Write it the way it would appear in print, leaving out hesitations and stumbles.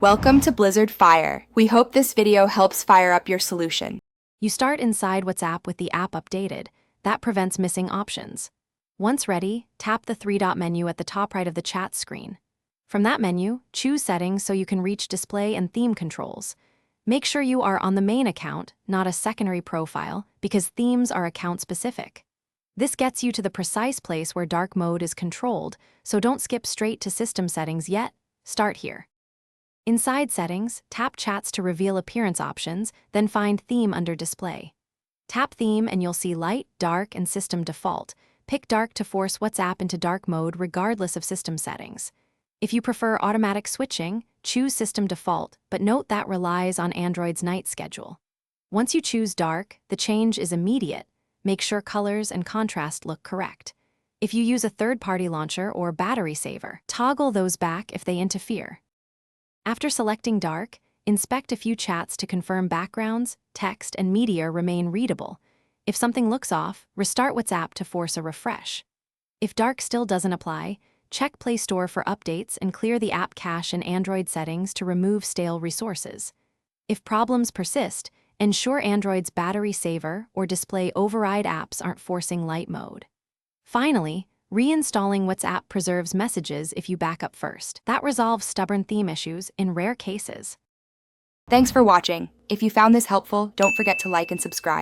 Welcome to Blizzard Fire. We hope this video helps fire up your solution. You start inside WhatsApp with the app updated. That prevents missing options. Once ready, tap the three-dot menu at the top right of the chat screen. From that menu, choose Settings so you can reach display and theme controls. Make sure you are on the main account, not a secondary profile, because themes are account-specific. This gets you to the precise place where dark mode is controlled, so don't skip straight to system settings yet. Start here. Inside Settings, tap Chats to reveal appearance options, then find Theme under Display. Tap Theme and you'll see Light, Dark, and System Default. Pick Dark to force WhatsApp into dark mode regardless of system settings. If you prefer automatic switching, choose System Default, but note that relies on Android's night schedule. Once you choose Dark, the change is immediate. Make sure colors and contrast look correct. If you use a third-party launcher or battery saver, toggle those back if they interfere. After selecting Dark, inspect a few chats to confirm backgrounds, text, and media remain readable. If something looks off, restart WhatsApp to force a refresh. If Dark still doesn't apply, check Play Store for updates and clear the app cache in Android settings to remove stale resources. If problems persist, ensure Android's battery saver or display override apps aren't forcing light mode. Finally, reinstalling WhatsApp preserves messages if you back up first. That resolves stubborn theme issues in rare cases. Thanks for watching. If you found this helpful, don't forget to like and subscribe.